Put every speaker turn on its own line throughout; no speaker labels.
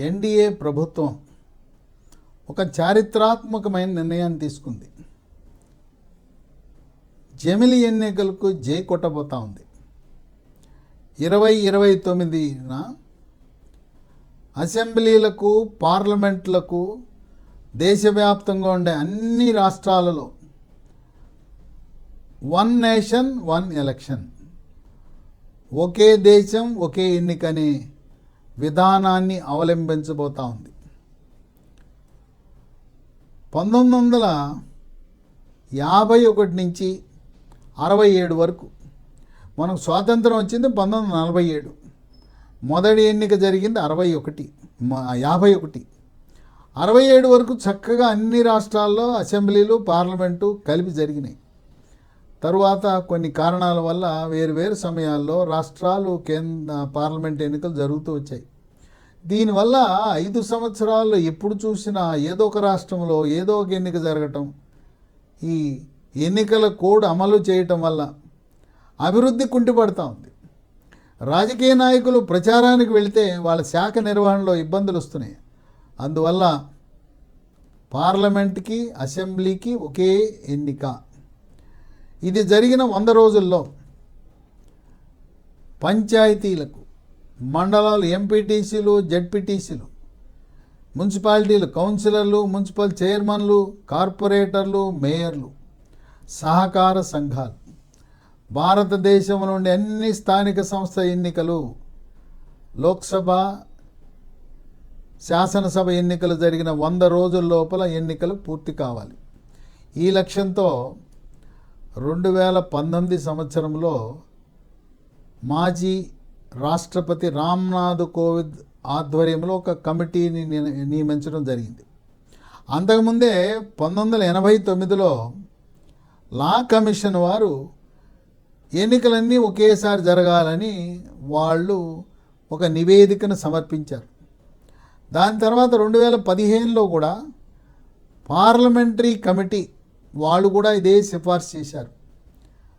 NDA ప్రభుత్వం ఒక చారిత్రాత్మకమైన నిర్ణయాన్ని తీసుకుంది. జమిలి ఎన్నికలకు జై కొట్టబోతా ఉంది. 2029న అసెంబ్లీలకు, పార్లమెంట్లకు దేశవ్యాప్తంగా ఉండే అన్ని రాష్ట్రాలలో వన్ నేషన్ వన్ ఎలక్షన్, ఒకే దేశం ఒకే ఎన్నిక అనే విధానాన్ని అవలంబించబోతా ఉంది. 1951 నుంచి 67 వరకు, మనకు స్వాతంత్రం వచ్చింది 1947. మొదటి ఎన్నిక జరిగింది 51. 67 వరకు చక్కగా అన్ని రాష్ట్రాల్లో అసెంబ్లీలు, పార్లమెంటు కలిపి జరిగినాయి. తరువాత కొన్ని కారణాల వల్ల వేరు సమయాల్లో రాష్ట్రాలు, పార్లమెంట్ ఎన్నికలు జరుగుతూ వచ్చాయి. దీనివల్ల 5 సంవత్సరాల్లో ఎప్పుడు చూసినా ఏదో ఒక రాష్ట్రంలో ఏదో ఒక ఎన్నిక జరగటం, ఈ ఎన్నికల కోడ్ అమలు చేయటం వల్ల అభివృద్ధి కుంటిపడతా ఉంది. రాజకీయ నాయకులు ప్రచారానికి వెళితే వాళ్ళ శాఖ నిర్వహణలో ఇబ్బందులు వస్తున్నాయి. అందువల్ల పార్లమెంట్కి, అసెంబ్లీకి ఒకే ఎన్నిక. ఇది జరిగిన 100 రోజుల్లో పంచాయతీలకు, మండలాలు, ఎంపీటీసీలు, జెడ్పీటీసీలు, మున్సిపాలిటీలు, కౌన్సిలర్లు, మున్సిపల్ చైర్మన్లు, కార్పొరేటర్లు, మేయర్లు, సహకార సంఘాలు, భారతదేశం నుండి అన్ని స్థానిక సంస్థ ఎన్నికలు, లోక్సభ, శాసనసభ ఎన్నికలు జరిగిన 100 రోజుల లోపల ఎన్నికలు పూర్తి కావాలి. ఈ లక్ష్యంతో 2019 సంవత్సరంలో మాజీ రాష్ట్రపతి రామ్నాథ్ కోవింద్ ఆధ్వర్యంలో ఒక కమిటీని నియమించడం జరిగింది. అంతకుముందే 1989లో లా కమిషన్ వారు ఎన్నికలన్నీ ఒకేసారి జరగాలని వాళ్ళు ఒక నివేదికను సమర్పించారు. దాని తర్వాత 2015లో కూడా పార్లమెంటరీ కమిటీ వాళ్ళు కూడా ఇదే సిఫార్సు చేశారు.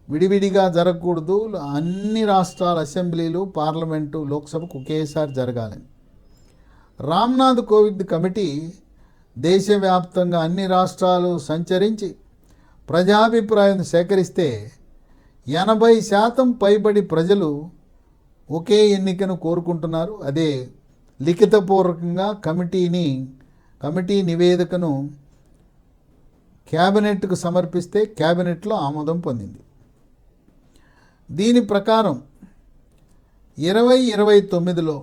విడివిడిగా జరగకూడదు, అన్ని రాష్ట్రాల అసెంబ్లీలు, పార్లమెంటు, లోక్సభకు ఒకేసారి జరగాలని. రామ్నాథ్ కోవింద్ కమిటీ దేశవ్యాప్తంగా అన్ని రాష్ట్రాలు సంచరించి ప్రజాభిప్రాయం సేకరిస్తే 80% పైబడి ప్రజలు ఒకే ఎన్నికను కోరుకుంటున్నారు. అదే లిఖితపూర్వకంగా కమిటీ నివేదికను క్యాబినెట్కు సమర్పిస్తే క్యాబినెట్లో ఆమోదం పొందింది. దీని ప్రకారం 2029లో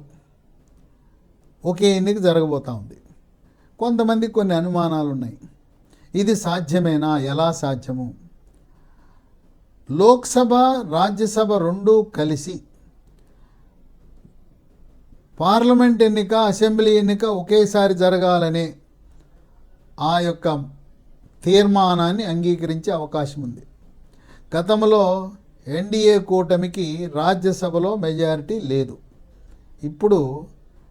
ఒకే ఎన్నిక జరగబోతూ ఉంది. కొంతమందికి కొన్ని అనుమానాలు ఉన్నాయి. ఇది సాధ్యమేనా? ఎలా సాధ్యము? లోక్సభ, రాజ్యసభ రెండూ కలిసి పార్లమెంట్ ఎన్నిక, అసెంబ్లీ ఎన్నిక ఒకేసారి జరగాలనే ఆ యొక్క తీర్మానాన్ని అంగీకరించే అవకాశం ఉంది. గతంలో ఎన్డీఏ కూటమికి రాజ్యసభలో మెజారిటీ లేదు. ఇప్పుడు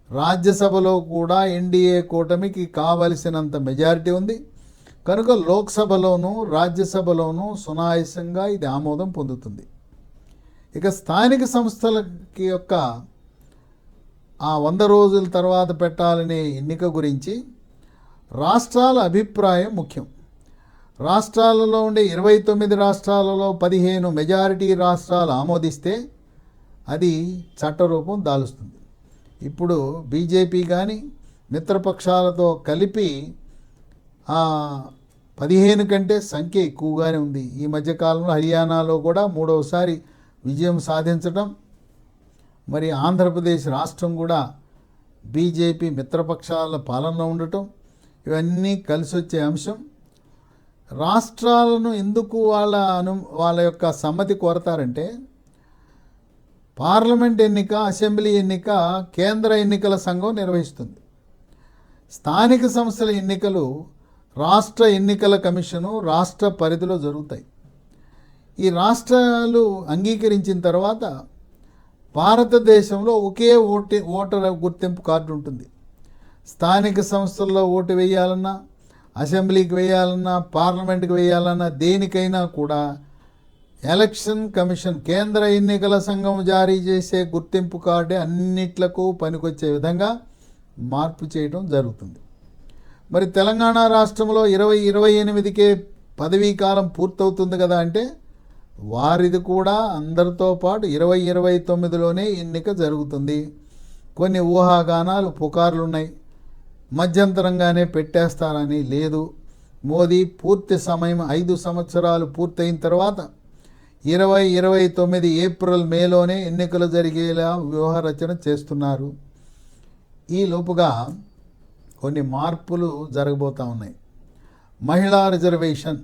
రాజ్యసభలో కూడా ఎన్డీఏ కూటమికి కావలసినంత మెజారిటీ ఉంది. కనుక లోక్సభలోనూ రాజ్యసభలోనూ సునాయాసంగా ఇది ఆమోదం పొందుతుంది. ఇక స్థానిక సంస్థలకి యొక్క ఆ 100 రోజుల తర్వాత పెట్టాలనే ఎన్నిక గురించి రాష్ట్రాల అభిప్రాయం ముఖ్యం. రాష్ట్రాలలో ఉండే 29 రాష్ట్రాలలో 15 మెజారిటీ రాష్ట్రాలు ఆమోదిస్తే అది చట్టరూపం దాలుస్తుంది. ఇప్పుడు బీజేపీ కానీ మిత్రపక్షాలతో కలిపి 15 కంటే సంఖ్య ఎక్కువగానే ఉంది. ఈ మధ్యకాలంలో హర్యానాలో కూడా 3వసారి విజయం సాధించడం, మరి ఆంధ్రప్రదేశ్ రాష్ట్రం కూడా బీజేపీ మిత్రపక్షాల పాలనలో ఉండటం, ఇవన్నీ కలిసి వచ్చే అంశం. రాష్ట్రాలను ఎందుకు వాళ్ళ యొక్క సమ్మతి కోరతారంటే, పార్లమెంట్ ఎన్నిక, అసెంబ్లీ ఎన్నిక కేంద్ర ఎన్నికల సంఘం నిర్వహిస్తుంది. స్థానిక సంస్థల ఎన్నికలు రాష్ట్ర ఎన్నికల కమిషను రాష్ట్ర పరిధిలో జరుగుతాయి. ఈ రాష్ట్రాలు అంగీకరించిన తర్వాత భారతదేశంలో ఒకే ఓటర్ గుర్తింపు కార్డు ఉంటుంది. స్థానిక సంస్థల్లో ఓటు వేయాలన్నా, అసెంబ్లీకి వేయాలన్నా, పార్లమెంట్కి వేయాలన్నా, దేనికైనా కూడా ఎలక్షన్ కమిషన్, కేంద్ర ఎన్నికల సంఘం జారీ చేసే గుర్తింపు కార్డే అన్నిట్లకు పనికొచ్చే విధంగా మార్పు చేయడం జరుగుతుంది. మరి తెలంగాణ రాష్ట్రంలో 2028కే పదవీ కాలం పూర్తవుతుంది కదా అంటే వారిది కూడా అందరితో పాటు 2029లోనే ఎన్నిక జరుగుతుంది. కొన్ని ఊహాగానాలు పుకార్లున్నాయి, మధ్యంతరంగానే పెట్టేస్తారని. లేదు, మోదీ పూర్తి సమయం 5 సంవత్సరాలు పూర్తయిన తర్వాత 2029 ఏప్రిల్ మేలోనే ఎన్నికలు జరిగేలా వ్యూహరచన చేస్తున్నారు. ఈ లోపుగా కొన్ని మార్పులు జరగబోతూ ఉన్నాయి. మహిళా రిజర్వేషన్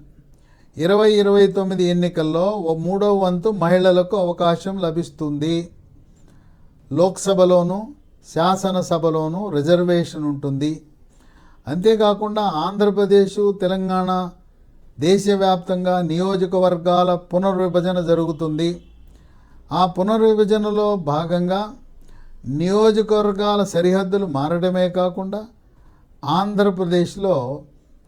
2029 ఎన్నికల్లో 3వ వంతు మహిళలకు అవకాశం లభిస్తుంది. లోక్సభలోనూ శాసనసభలోనూ రిజర్వేషన్ ఉంటుంది. అంతేకాకుండా ఆంధ్రప్రదేశ్, తెలంగాణ దేశవ్యాప్తంగా నియోజకవర్గాల పునర్విభజన జరుగుతుంది. ఆ పునర్విభజనలో భాగంగా నియోజకవర్గాల సరిహద్దులు మారడమే కాకుండా ఆంధ్రప్రదేశ్లో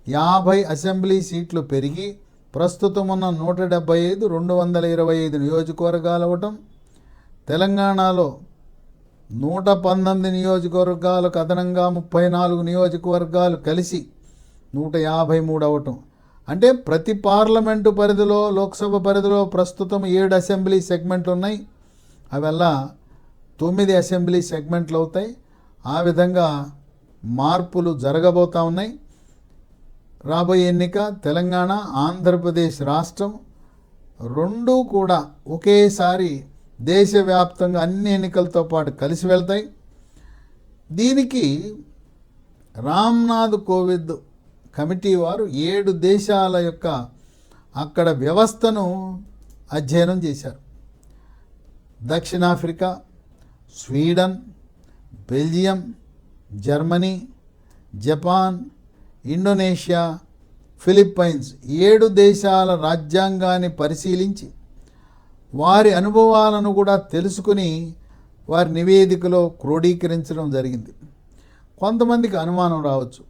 50 అసెంబ్లీ సీట్లు పెరిగి ప్రస్తుతం ఉన్న 175 225 నియోజకవర్గాలు అవ్వటం, తెలంగాణలో 119 నియోజకవర్గాలకు అదనంగా 34 నియోజకవర్గాలు కలిసి 153 అవ్వటం. అంటే ప్రతి పార్లమెంటు పరిధిలో, లోక్సభ పరిధిలో ప్రస్తుతం 7 అసెంబ్లీ సెగ్మెంట్లు ఉన్నాయి. అవల్లా 9 అసెంబ్లీ సెగ్మెంట్లు అవుతాయి. ఆ విధంగా మార్పులు జరగబోతూ ఉన్నాయి. రాబోయే ఎన్నిక తెలంగాణ, ఆంధ్రప్రదేశ్ రాష్ట్రం రెండూ కూడా ఒకేసారి దేశవ్యాప్తంగా అన్ని ఎన్నికలతో పాటు కలిసి వెళ్తాయి. దీనికి రామ్నాథ్ కోవింద్ కమిటీ వారు 7 దేశాల యొక్క అక్కడ వ్యవస్థను అధ్యయనం చేశారు. దక్షిణాఫ్రికా, Sweden, Belgium, Germany, Japan, Indonesia, Philippines 7 దేశాల రాజ్యాంగాన్ని పరిశీలించి వారి అనుభవాలను కూడా తెలుసుకుని వారి నివేదికలో క్రోడీకరించడం జరిగింది. కొంతమందికి అనుమానం రావచ్చు,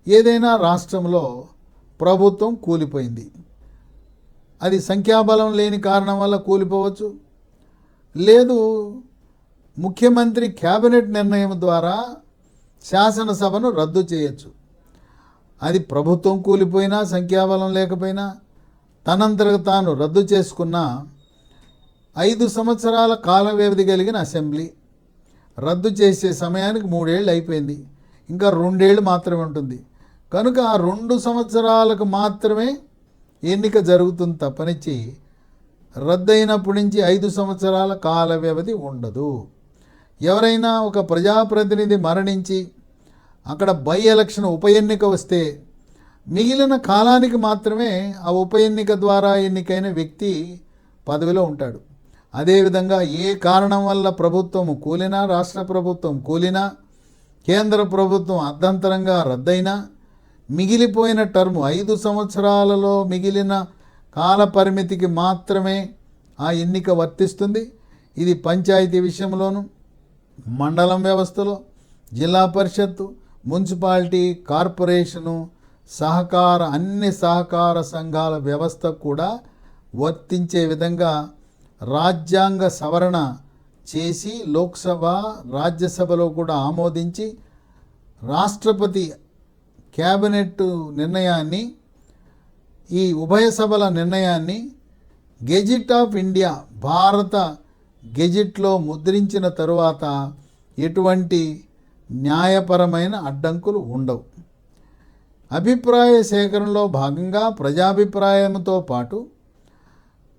ఏదైనా రాష్ట్రంలో ప్రభుత్వం కూలిపోయింది, అది సంఖ్యాబలం లేని కారణం వల్ల కూలిపోవచ్చు, లేదు ముఖ్యమంత్రి క్యాబినెట్ నిర్ణయం ద్వారా శాసనసభను రద్దు చేయొచ్చు. అది ప్రభుత్వం కూలిపోయినా, సంఖ్యాబలం లేకపోయినా, తనంతరకు తాను రద్దు చేసుకున్న 5 సంవత్సరాల కాల వ్యవధి కలిగిన అసెంబ్లీ రద్దు చేసే సమయానికి 3 ఏళ్ళు అయిపోయింది, ఇంకా 2 ఏళ్ళు మాత్రమే ఉంటుంది. కనుక ఆ 2 సంవత్సరాలకు మాత్రమే ఎన్నిక జరుగుతుంది తప్పనిచ్చి రద్దయినప్పటి నుంచి 5 సంవత్సరాల కాల వ్యవధి ఉండదు. ఎవరైనా ఒక ప్రజాప్రతినిధి మరణించి అక్కడ బై ఎలక్షన్ ఉప ఎన్నిక వస్తే మిగిలిన కాలానికి మాత్రమే ఆ ఉప ఎన్నిక ద్వారా ఎన్నికైన వ్యక్తి పదవిలో ఉంటాడు. అదేవిధంగా ఏ కారణం వల్ల ప్రభుత్వం కూలినా, రాష్ట్ర ప్రభుత్వం కూలినా, కేంద్ర ప్రభుత్వం అర్ధంతరంగా రద్దయినా మిగిలిపోయిన టర్మ్ 5 సంవత్సరాలలో మిగిలిన కాల పరిమితికి మాత్రమే ఆ ఎన్నిక వర్తిస్తుంది. ఇది పంచాయతీ విషయంలోనూ, మండలం వ్యవస్థలో, జిల్లా పరిషత్తు, మున్సిపాలిటీ, కార్పొరేషను, అన్ని సహకార సంఘాల వ్యవస్థ కూడా వర్తించే విధంగా రాజ్యాంగ సవరణ చేసి లోక్సభ, రాజ్యసభలో కూడా ఆమోదించి రాష్ట్రపతి క్యాబినెట్ నిర్ణయాన్ని, ఈ ఉభయ సభల నిర్ణయాన్ని గెజిట్ ఆఫ్ ఇండియా భారత గెజిట్లో ముద్రించిన తరువాత ఎటువంటి న్యాయపరమైన అడ్డంకులు ఉండవు. అభిప్రాయ సేకరణలో భాగంగా ప్రజాభిప్రాయంతో పాటు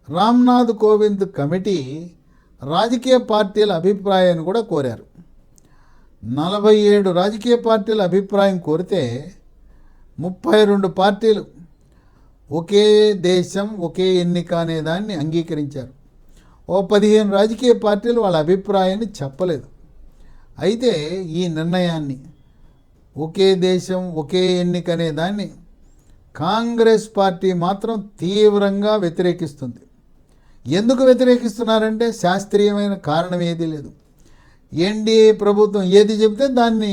రామ్నాథ్ కోవింద్ కమిటీ రాజకీయ పార్టీల అభిప్రాయాన్ని కూడా కోరారు. 47 రాజకీయ పార్టీల అభిప్రాయం కోరితే 32 పార్టీలు ఒకే దేశం ఒకే ఎన్నిక అనే దాన్ని అంగీకరించారు. 15 రాజకీయ పార్టీలు వాళ్ళ అభిప్రాయాన్ని చెప్పలేదు. అయితే ఈ నిర్ణయాన్ని, ఒకే దేశం ఒకే ఎన్నిక అనే దాన్ని కాంగ్రెస్ పార్టీ మాత్రం తీవ్రంగా వ్యతిరేకిస్తుంది. ఎందుకు వ్యతిరేకిస్తున్నారంటే శాస్త్రీయమైన కారణం ఏదీ లేదు. ఎన్డీఏ ప్రభుత్వం ఏది చెబితే దాన్ని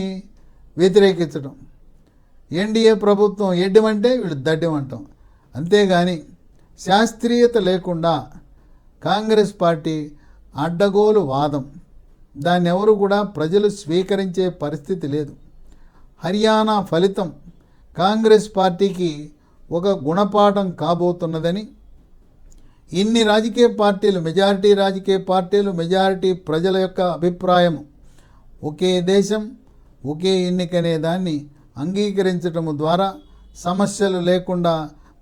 వ్యతిరేకించడం, ఎన్డీఏ ప్రభుత్వం ఎడ్డమంటే వీళ్ళు దడ్డమంటాం. అంతేగాని శాస్త్రీయత లేకుండా కాంగ్రెస్ పార్టీ అడ్డగోలు వాదం, దాన్ని ఎవరు కూడా ప్రజలు స్వీకరించే పరిస్థితి లేదు. హర్యానా ఫలితం కాంగ్రెస్ పార్టీకి ఒక గుణపాఠం కాబోతున్నదని ఇన్ని రాజకీయ పార్టీలు, మెజారిటీ రాజకీయ పార్టీలు, మెజారిటీ ప్రజల యొక్క అభిప్రాయం ఒకే దేశం ఒకే ఎన్నికనే దాన్ని అంగీకరించటం ద్వారా సమస్యలు లేకుండా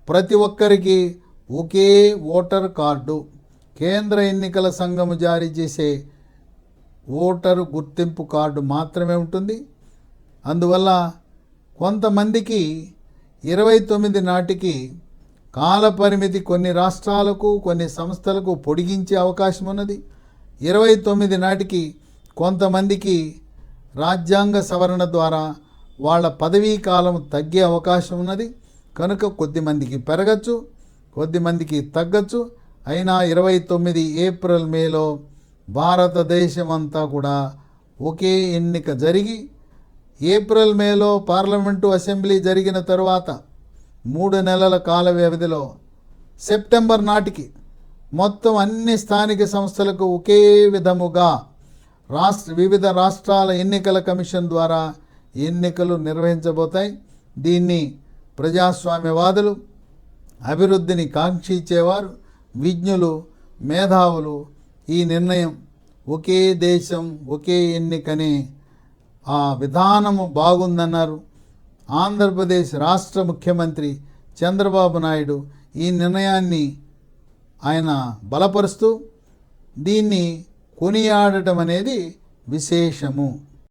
ప్రతి ఒక్కరికి ఒకే ఓటర్ కార్డు, కేంద్ర ఎన్నికల సంఘము జారీ చేసే ఓటరు గుర్తింపు కార్డు మాత్రమే ఉంటుంది. అందువల్ల కొంతమందికి 29 నాటికి కాలపరిమితి కొన్ని రాష్ట్రాలకు కొన్ని సంస్థలకు పొడిగించే అవకాశం ఉన్నది. 29 నాటికి కొంతమందికి రాజ్యాంగ సవరణ ద్వారా వాళ్ళ పదవీ కాలం తగ్గే అవకాశం ఉన్నది. కనుక కొద్దిమందికి పెరగచ్చు, కొద్దిమందికి తగ్గచ్చు. అయినా 29 ఏప్రిల్ మేలో భారతదేశం అంతా కూడా ఒకే ఎన్నిక జరిగి ఏప్రిల్ మేలో పార్లమెంటు అసెంబ్లీ జరిగిన తరువాత 3 నెలల కాల వ్యవధిలో సెప్టెంబర్ నాటికి మొత్తం అన్ని స్థానిక సంస్థలకు ఒకే విధముగా వివిధ రాష్ట్రాల ఎన్నికల కమిషన్ ద్వారా ఎన్నికలు నిర్వహించబోతాయి. దీన్ని ప్రజాస్వామ్యవాదులు, అభివృద్ధిని కాంక్షించేవారు, విజ్ఞులు, మేధావులు ఈ నిర్ణయం ఒకే దేశం ఒకే ఎన్నికనే ఆ విధానము బాగుందన్నారు. ఆంధ్రప్రదేశ్ రాష్ట్ర ముఖ్యమంత్రి చంద్రబాబు నాయుడు ఈ నిర్ణయాన్ని ఆయన బలపరుస్తూ దీన్ని కొనియాడటం అనేది విశేషము.